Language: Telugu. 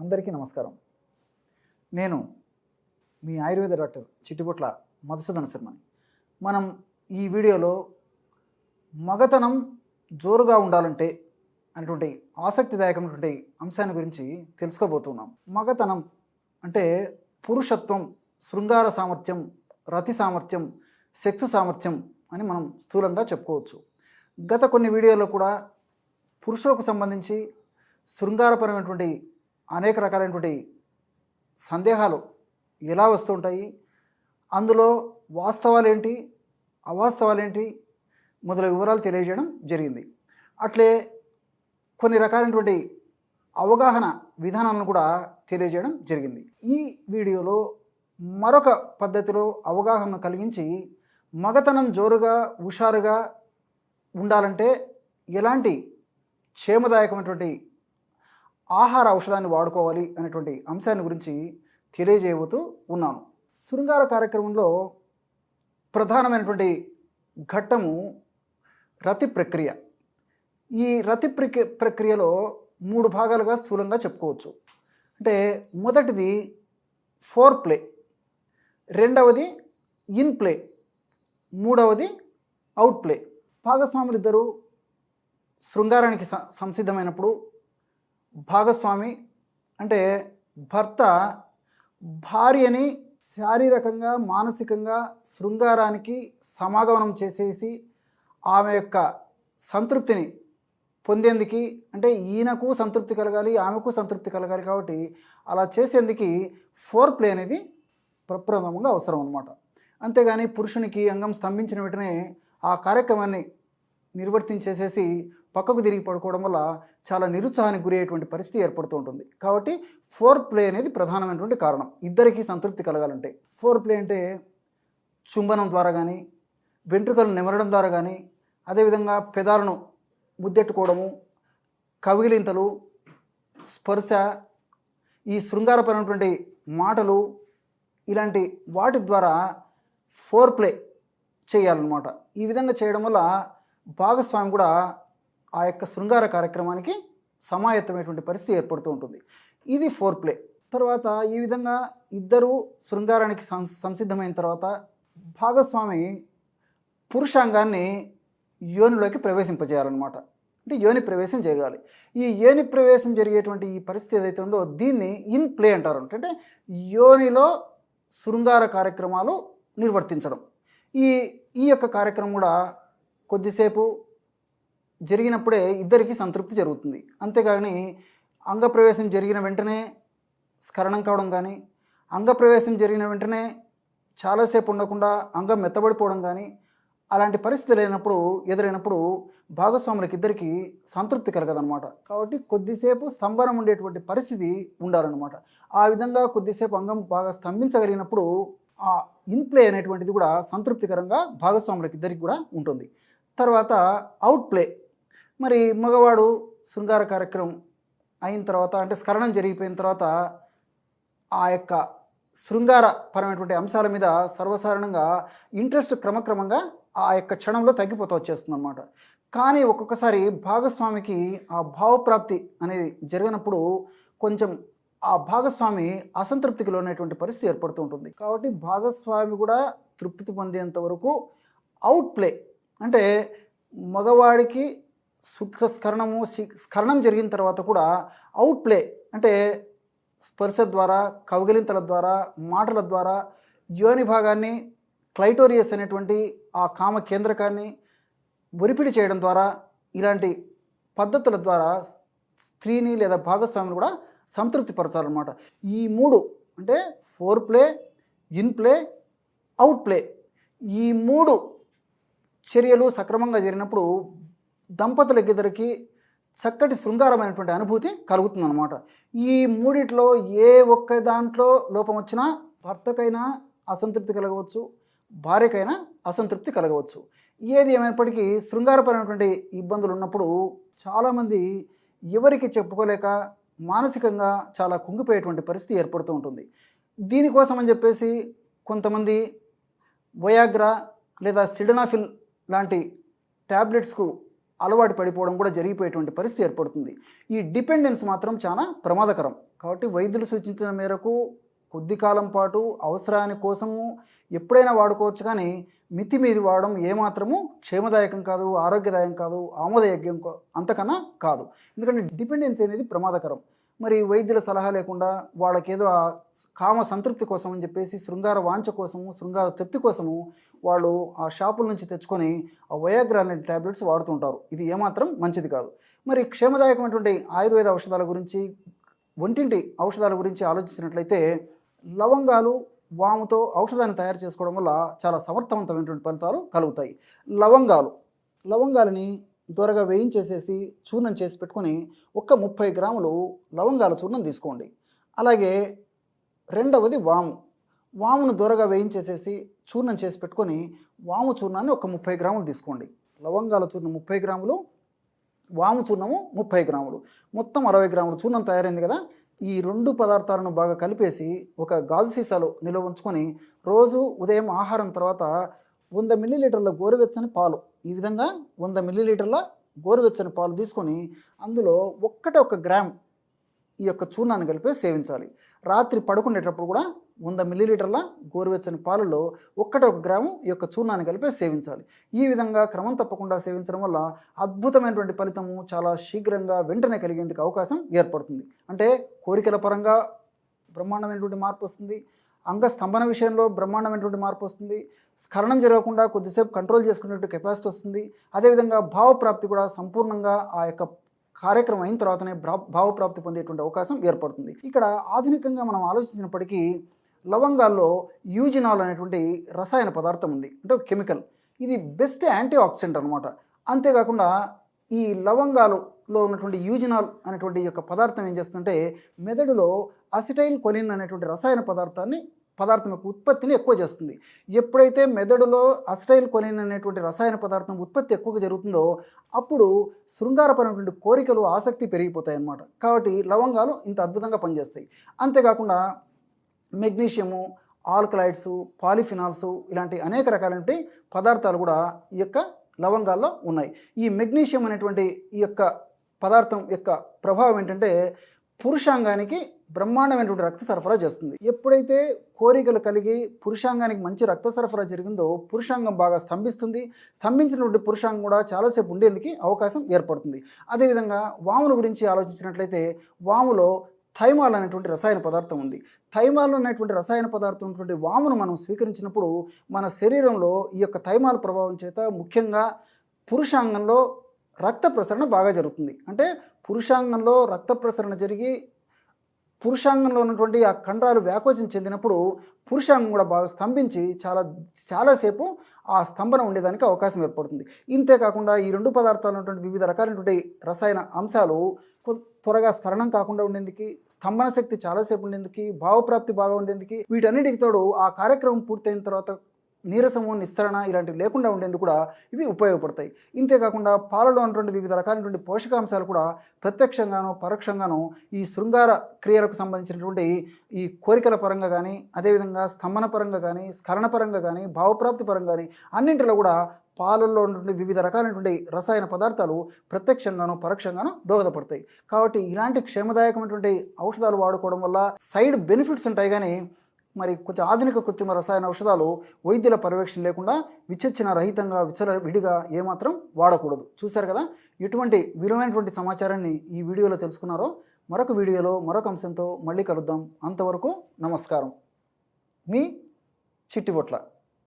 అందరికీ నమస్కారం. నేను మీ ఆయుర్వేద డాక్టర్ చిట్టిబొట్ల మధుసూదన శర్మని. మనం ఈ వీడియోలో మగతనం జోరుగా ఉండాలంటే అనేటువంటి ఆసక్తిదాయకమైనటువంటి అంశాన్ని గురించి తెలుసుకోబోతున్నాం. మగతనం అంటే పురుషత్వం, శృంగార సామర్థ్యం, రతి సామర్థ్యం, సెక్స్ సామర్థ్యం అని మనం స్థూలంగా చెప్పుకోవచ్చు. గత కొన్ని వీడియోల్లో కూడా పురుషులకు సంబంధించి శృంగారపరమైనటువంటి అనేక రకాలైనటువంటి సందేహాలు ఎలా వస్తుంటాయి, అందులో వాస్తవాలేంటి, అవాస్తవాలేంటి మొదలగు వివరాలు తెలియజేయడం జరిగింది. అట్లే కొన్ని రకాలైనటువంటి అవగాహన విధానాలను కూడా తెలియజేయడం జరిగింది. ఈ వీడియోలో మరొక పద్ధతిలో అవగాహన కలిగించి మగతనం జోరుగా హుషారుగా ఉండాలంటే ఎలాంటి క్షేమదాయకమైనటువంటి ఆహార ఔషధాన్ని వాడుకోవాలి అనేటువంటి అంశాన్ని గురించి తెలియజేయబోతూ ఉన్నాను. శృంగార కార్యక్రమంలో ప్రధానమైనటువంటి ఘట్టము రతి ప్రక్రియ. ఈ రతి ప్రక్రియలో 3 భాగాలుగా స్థూలంగా చెప్పుకోవచ్చు. అంటే మొదటిది ఫోర్ ప్లే, రెండవది ఇన్ ప్లే, మూడవది అవుట్ ప్లే. భాగస్వాములు ఇద్దరు శృంగారానికి సంసిద్ధమైనప్పుడు భాగస్వామి అంటే భర్త భార్యని శారీరకంగా మానసికంగా శృంగారానికి సమాగమనం చేసేసి ఆమె యొక్క సంతృప్తిని పొందేందుకు, అంటే ఈయనకు సంతృప్తి కలగాలి, ఆమెకు సంతృప్తి కలగాలి, కాబట్టి అలా చేసేందుకు ఫోర్ ప్లే అనేది ప్రప్రథమంగా అవసరం అన్నమాట. అంతేగాని పురుషునికి అంగం స్తంభించిన వెంటనే ఆ కార్యక్రమాన్ని నిర్వర్తించేసేసి పక్కకు తిరిగి పడుకోవడం వల్ల చాలా నిరుత్సాహానికి గురయ్యేటువంటి పరిస్థితి ఏర్పడుతూ ఉంటుంది. కాబట్టి ఫోర్ ప్లే అనేది ప్రధానమైనటువంటి కారణం ఇద్దరికీ సంతృప్తి కలగాలంటే. ఫోర్ ప్లే అంటే చుంబనం ద్వారా కానీ, వెంట్రుకలను నిమరడం ద్వారా కానీ, అదేవిధంగా పెదాలను ముద్దెట్టుకోవడము, కవిగిలింతలు, స్పర్శ, ఈ శృంగారపరమైనటువంటి మాటలు, ఇలాంటి వాటి ద్వారా ఫోర్ ప్లే చేయాలన్నమాట. ఈ విధంగా చేయడం వల్ల భాగస్వామి కూడా ఆ యొక్క శృంగార కార్యక్రమానికి సమాయత్తమైనటువంటి పరిస్థితి ఏర్పడుతూ ఉంటుంది. ఇది ఫోర్ ప్లే. తర్వాత ఈ విధంగా ఇద్దరు శృంగారానికి సంసిద్ధమైన తర్వాత భాగస్వామి పురుషాంగాన్ని యోనిలోకి ప్రవేశింపజేయాలన్నమాట. అంటే యోని ప్రవేశం జరగాలి. ఈ యోని ప్రవేశం జరిగేటువంటి ఈ పరిస్థితి ఏదైతే ఉందో దీన్ని ఇన్ ప్లే అంటారు. అంటే యోనిలో శృంగార కార్యక్రమాలు నిర్వర్తించడం. ఈ యొక్క కార్యక్రమం కూడా కొద్దిసేపు జరిగినప్పుడే ఇద్దరికి సంతృప్తి జరుగుతుంది. అంతేగాని అంగప్రవేశం జరిగిన వెంటనే స్ఖలనం కావడం కానీ, అంగప్రవేశం జరిగిన వెంటనే చాలాసేపు ఉండకుండా అంగం మెత్తబడిపోవడం కానీ, అలాంటి పరిస్థితులు ఎదురైనప్పుడు భాగస్వాములకి ఇద్దరికి సంతృప్తి కలగదనమాట. కాబట్టి కొద్దిసేపు స్తంభనం ఉండేటువంటి పరిస్థితి ఉండాలన్నమాట. ఆ విధంగా కొద్దిసేపు అంగం బాగా స్తంభించగలిగినప్పుడు ఆ ఇన్ప్లే అనేటువంటిది కూడా సంతృప్తికరంగా భాగస్వాములకి ఇద్దరికి కూడా ఉంటుంది. తర్వాత అవుట్ ప్లే. మరి మగవాడు శృంగార కార్యక్రమం అయిన తర్వాత, అంటే స్ఖలనం జరిగిపోయిన తర్వాత ఆ యొక్క శృంగార పరమైనటువంటి అంశాల మీద సర్వసాధారణంగా ఇంట్రెస్ట్ క్రమక్రమంగా ఆ యొక్క క్షణంలో తగ్గిపోతూ వచ్చేస్తుంది అన్నమాట. కానీ ఒక్కొక్కసారి భాగస్వామికి ఆ భావప్రాప్తి అనేది జరిగినప్పుడు కొంచెం ఆ భాగస్వామి అసంతృప్తికి లోనైనటువంటి పరిస్థితి ఏర్పడుతూ ఉంటుంది. కాబట్టి భాగస్వామి కూడా తృప్తి పొందేంత వరకు అవుట్ ప్లే, అంటే మగవాడికి స్ఖలనం జరిగిన తర్వాత కూడా అవుట్ ప్లే, అంటే స్పర్శ ద్వారా, కౌగిలింతల ద్వారా, మాటల ద్వారా యోని భాగాన్ని, క్లైటోరియస్ అనేటువంటి ఆ కామ కేంద్రకాన్ని ఒరిపిడి చేయడం ద్వారా, ఇలాంటి పద్ధతుల ద్వారా స్త్రీని లేదా భాగస్వామిని కూడా సంతృప్తి పరచాలన్నమాట. ఈ 3 అంటే four play, in play, out play, ఈ 3 చర్యలు సక్రమంగా జరిగినప్పుడు దంపతులకిద్దరికి చక్కటి శృంగారమైనటువంటి అనుభూతి కలుగుతుందన్నమాట. ఈ మూడిట్లో ఏ ఒక్క దాంట్లో లోపం వచ్చినా భర్తకైనా అసంతృప్తి కలగవచ్చు, భార్యకైనా అసంతృప్తి కలగవచ్చు. ఏది ఏమైనప్పటికీ శృంగారపరమైనటువంటి ఇబ్బందులు ఉన్నప్పుడు చాలామంది ఎవరికి చెప్పుకోలేక మానసికంగా చాలా కుంగిపోయేటువంటి పరిస్థితి ఏర్పడుతూ ఉంటుంది. దీనికోసం అని చెప్పేసి కొంతమంది వయాగ్రా లేదా సిడనాఫిల్ లాంటి ట్యాబ్లెట్స్కు అలవాటు పడిపోవడం కూడా జరిగిపోయేటువంటి పరిస్థితి ఏర్పడుతుంది. ఈ డిపెండెన్స్ మాత్రం చాలా ప్రమాదకరం. కాబట్టి వైద్యులు సూచించిన మేరకు కొద్ది కాలం పాటు అవసరాని కోసము ఎప్పుడైనా వాడుకోవచ్చు, కానీ మితిమీరి వాడడం ఏమాత్రము క్షేమదాయకం కాదు, ఆరోగ్యదాయకం కాదు, ఆమోదయోగ్యం అంతకన్నా కాదు. ఎందుకంటే డిపెండెన్సీ అనేది ప్రమాదకరం. మరి వైద్యుల సలహా లేకుండా వాళ్ళకేదో ఆ కామ సంతృప్తి కోసం అని చెప్పేసి శృంగార వాంఛ కోసము, శృంగార తృప్తి కోసము వాళ్ళు ఆ షాపుల నుంచి తెచ్చుకొని ఆ వయాగ్రా అనే ట్యాబ్లెట్స్ వాడుతుంటారు. ఇది ఏమాత్రం మంచిది కాదు. మరి క్షేమదాయకమైనటువంటి ఆయుర్వేద ఔషధాల గురించి, ఒంటింటి ఔషధాల గురించి ఆలోచించినట్లయితే లవంగాలు, వాముతో ఔషధాన్ని తయారు చేసుకోవడం వల్ల చాలా సమర్థవంతమైనటువంటి ఫలితాలు కలుగుతాయి. లవంగాలని త్వరగా వేయించేసేసి చూర్ణం చేసి పెట్టుకొని ఒక 30 గ్రాములు లవంగాల చూర్ణం తీసుకోండి. అలాగే రెండవది వామును త్వరగా వేయించేసేసి చూర్ణం చేసి పెట్టుకొని వాము చూర్ణాన్ని ఒక 30 గ్రాములు తీసుకోండి. లవంగాల చూర్ణం 30 గ్రాములు, వాము చూర్ణము 30 గ్రాములు, మొత్తం 60 గ్రాములు చూర్ణం తయారైంది కదా. ఈ 2 పదార్థాలను బాగా కలిపేసి ఒక గాజు సీసాలో నిల్వ ఉంచుకొని రోజు ఉదయం ఆహారం తర్వాత 100 మిల్లీలీటర్ల గోరువెచ్చని పాలు, ఈ విధంగా 100 మిల్లీలీటర్ల గోరువెచ్చని పాలు తీసుకొని అందులో 1 గ్రామ్ ఈ యొక్క చూర్ణాన్ని కలిపి సేవించాలి. రాత్రి పడుకునేటప్పుడు కూడా 100 మిల్లీలీటర్ల గోరువెచ్చని పాలలో 1 గ్రాము ఈ యొక్క చూర్ణాన్ని కలిపి సేవించాలి. ఈ విధంగా క్రమం తప్పకుండా సేవించడం వల్ల అద్భుతమైనటువంటి ఫలితము చాలా శీఘ్రంగా వెంటనే కలిగేందుకు అవకాశం ఏర్పడుతుంది. అంటే కోరికల పరంగా బ్రహ్మాండమైనటువంటి మార్పు వస్తుంది, అంగస్తంభన విషయంలో బ్రహ్మాండమైనటువంటి మార్పు వస్తుంది, స్ఖలనం జరగకుండా కొద్దిసేపు కంట్రోల్ చేసుకునేటువంటి కెపాసిటీ వస్తుంది. అదేవిధంగా భావప్రాప్తి కూడా సంపూర్ణంగా ఆ యొక్క కార్యక్రమం అయిన తర్వాతనే భావప్రాప్తి పొందేటువంటి అవకాశం ఏర్పడుతుంది. ఇక్కడ ఆధునికంగా మనం ఆలోచించినప్పటికీ లవంగాల్లో యూజినాల్ అనేటువంటి రసాయన పదార్థం ఉంది, అంటే కెమికల్. ఇది బెస్ట్ యాంటీ ఆక్సిడెంట్ అనమాట. అంతేకాకుండా ఈ లవంగాలలో ఉన్నటువంటి యూజినాల్ అనేటువంటి యొక్క పదార్థం ఏం చేస్తుందంటే మెదడులో అసిటైల్ కొలిన్ అనేటువంటి రసాయన పదార్థం యొక్క ఉత్పత్తిని ఎక్కువ చేస్తుంది. ఎప్పుడైతే మెదడులో అసిటైల్ కొలిన్ అనేటువంటి రసాయన పదార్థం ఉత్పత్తి ఎక్కువగా జరుగుతుందో అప్పుడు శృంగారపరమైనటువంటి కోరికలు, ఆసక్తి పెరిగిపోతాయి అన్నమాట. కాబట్టి లవంగాలు ఇంత అద్భుతంగా పనిచేస్తాయి. అంతేకాకుండా మెగ్నీషియము, ఆల్కలైడ్స్, పాలిఫినాల్స్ ఇలాంటి అనేక రకాలైన పదార్థాలు కూడా ఈ యొక్క లవంగాల్లో ఉన్నాయి. ఈ మెగ్నీషియం అనేటువంటి ఈ యొక్క పదార్థం యొక్క ప్రభావం ఏంటంటే పురుషాంగానికి బ్రహ్మాండమైనటువంటి రక్త సరఫరా చేస్తుంది. ఎప్పుడైతే కోరికలు కలిగి పురుషాంగానికి మంచి రక్త సరఫరా జరిగిందో పురుషాంగం బాగా స్తంభిస్తుంది. స్తంభించినటువంటి పురుషాంగం కూడా చాలాసేపు ఉండేందుకు అవకాశం ఏర్పడుతుంది. అదేవిధంగా వాముల గురించి ఆలోచించినట్లయితే వాములో థైమాల్ అనేటువంటి రసాయన పదార్థం ఉంది. థైమాల్ అనేటువంటి రసాయన పదార్థం ఉన్నటువంటి వామును మనం స్వీకరించినప్పుడు మన శరీరంలో ఈ యొక్క థైమాల్ ప్రభావం చేత ముఖ్యంగా పురుషాంగంలో రక్త ప్రసరణ బాగా జరుగుతుంది. అంటే పురుషాంగంలో రక్త ప్రసరణ జరిగి పురుషాంగంలో ఉన్నటువంటి ఆ కండరాలు వ్యాకోచం చెందినప్పుడు పురుషాంగం కూడా బాగా స్తంభించి చాలాసేపు ఆ స్తంభన ఉండేదానికి అవకాశం ఏర్పడుతుంది. ఇంతేకాకుండా ఈ 2 పదార్థాలు ఉన్నటువంటి వివిధ రకాలైనటువంటి రసాయన అంశాలు త్వరగా స్ఖలనం కాకుండా ఉండేందుకు, స్తంభన శక్తి చాలాసేపు ఉండేందుకు, భావప్రాప్తి బాగా ఉండేందుకు, వీటన్నిటికి తోడు ఆ కార్యక్రమం పూర్తయిన తర్వాత నీరసము, నిస్తరణ ఇలాంటివి లేకుండా ఉండేందుకు కూడా ఇవి ఉపయోగపడతాయి. ఇంతేకాకుండా పాలలో ఉన్నటువంటి వివిధ రకాలైనటువంటి పోషకాంశాలు కూడా ప్రత్యక్షంగానో పరోక్షంగానో ఈ శృంగార క్రియలకు సంబంధించినటువంటి ఈ కోరికల పరంగా కానీ, అదేవిధంగా స్తంభన పరంగా కానీ, స్ఖలన పరంగా కానీ, భావప్రాప్తి పరంగా కానీ అన్నింటిలో కూడా పాలల్లో ఉన్నటువంటి వివిధ రకాలైనటువంటి రసాయన పదార్థాలు ప్రత్యక్షంగానో పరోక్షంగానో దోహదపడతాయి. కాబట్టి ఇలాంటి క్షేమదాయకమైనటువంటి ఔషధాలు వాడుకోవడం వల్ల సైడ్ బెనిఫిట్స్ ఉంటాయి, కానీ మరి కొంచెం ఆధునిక కృత్రిమ రసాయన ఔషధాలు వైద్యుల పర్యవేక్షణ లేకుండా విచక్షణ రహితంగా విడిగా ఏమాత్రం వాడకూడదు. చూశారు కదా ఎటువంటి విలువైనటువంటి సమాచారాన్ని ఈ వీడియోలో తెలుసుకున్నారో. మరొక వీడియోలో మరొక అంశంతో మళ్ళీ కలుద్దాం. అంతవరకు నమస్కారం. మీ చిట్టిబొట్ల.